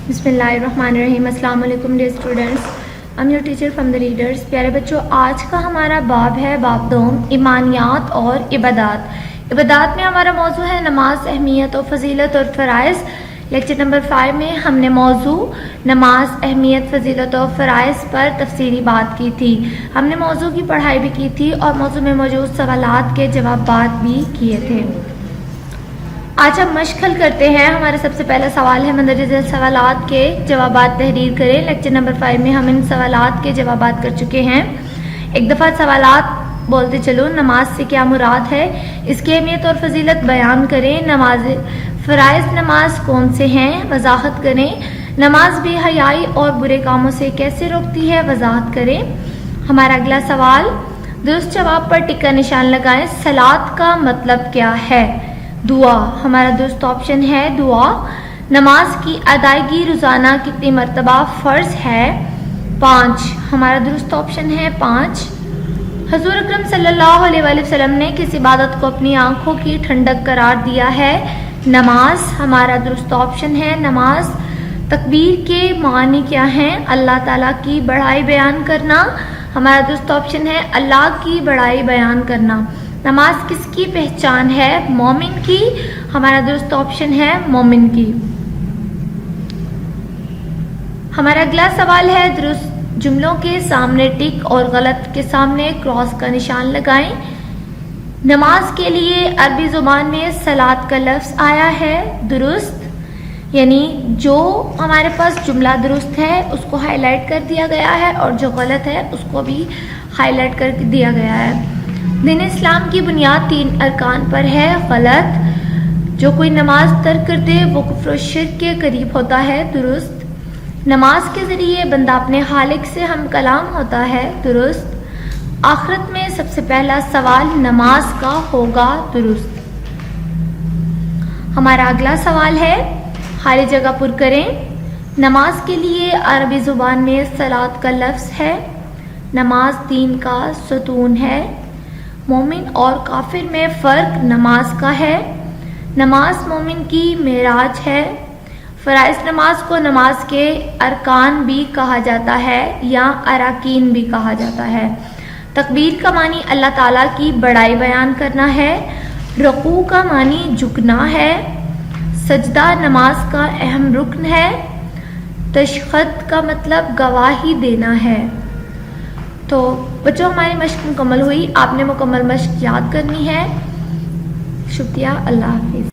بسم اللہ الرحمن الرحیم۔ السلام علیکم dear students, I'm your teacher from the readers۔ پیارے بچوں، آج کا ہمارا باب ہے باب دوم، ایمانیات اور عبادات۔ عبادات میں ہمارا موضوع ہے نماز، اہمیت و فضیلت اور فرائض۔ لیکچر نمبر 5 میں ہم نے موضوع نماز، اہمیت، فضیلت اور فرائض پر تفصیلی بات کی تھی۔ ہم نے موضوع کی پڑھائی بھی کی تھی اور موضوع میں موجود سوالات کے جوابات بھی کیے تھے۔ آج ہم مشق حل کرتے ہیں۔ ہمارا سب سے پہلا سوال ہے مندرجہ ذیل سوالات کے جوابات تحریر کریں۔ لیکچر نمبر 5 میں ہم ان سوالات کے جوابات کر چکے ہیں۔ ایک دفعہ سوالات بولتے چلو۔ نماز سے کیا مراد ہے؟ اس کی اہمیت اور فضیلت بیان کریں۔ نماز فرائض نماز کون سے ہیں؟ وضاحت کریں۔ نماز بے حیائی اور برے کاموں سے کیسے روکتی ہے؟ وضاحت کریں۔ ہمارا اگلا سوال، درست جواب پر ٹک کا نشان لگائیں۔ صلاۃ کا مطلب کیا ہے؟ دعا۔ ہمارا درست آپشن ہے دعا۔ نماز کی ادائیگی روزانہ کتنی مرتبہ فرض ہے؟ 5۔ ہمارا درست آپشن ہے 5۔ حضور اکرم صلی اللہ علیہ وآلہ وسلم نے کس عبادت کو اپنی آنکھوں کی ٹھنڈک قرار دیا ہے؟ نماز۔ ہمارا درست آپشن ہے نماز۔ تکبیر کے معنی کیا ہیں؟ اللہ تعالیٰ کی بڑائی بیان کرنا۔ ہمارا درست آپشن ہے اللہ کی بڑائی بیان کرنا۔ نماز کس کی پہچان ہے؟ مومن کی۔ ہمارا درست آپشن ہے مومن کی۔ ہمارا اگلا سوال ہے درست جملوں کے سامنے ٹک اور غلط کے سامنے کراس کا نشان لگائیں۔ نماز کے لیے عربی زبان میں صلاۃ کا لفظ آیا ہے، درست، یعنی جو ہمارے پاس جملہ درست ہے اس کو ہائی لائٹ کر دیا گیا ہے اور جو غلط ہے اس کو بھی ہائی لائٹ کر دیا گیا ہے۔ دین اسلام کی بنیاد 3 ارکان پر ہے، غلط۔ جو کوئی نماز ترک کر دے وہ کفر و شرک کے قریب ہوتا ہے، درست۔ نماز کے ذریعے بندہ اپنے خالق سے ہم کلام ہوتا ہے، درست۔ آخرت میں سب سے پہلا سوال نماز کا ہوگا، درست۔ ہمارا اگلا سوال ہے خالی جگہ پر کریں۔ نماز کے لیے عربی زبان میں صلاۃ کا لفظ ہے، نماز دین کا ستون ہے۔ مومن اور کافر میں فرق نماز کا ہے۔ نماز مومن کی معراج ہے۔ فرائض نماز کو نماز کے ارکان بھی کہا جاتا ہے یا اراکین بھی کہا جاتا ہے۔ تکبیر کا معنی اللہ تعالیٰ کی بڑائی بیان کرنا ہے۔ رکوع کا معنی جھکنا ہے۔ سجدہ نماز کا اہم رکن ہے۔ تشہد کا مطلب گواہی دینا ہے۔ تو بچوں ہماری مشق مکمل ہوئی۔ آپ نے مکمل مشق یاد کرنی ہے۔ شکریہ، اللہ حافظ۔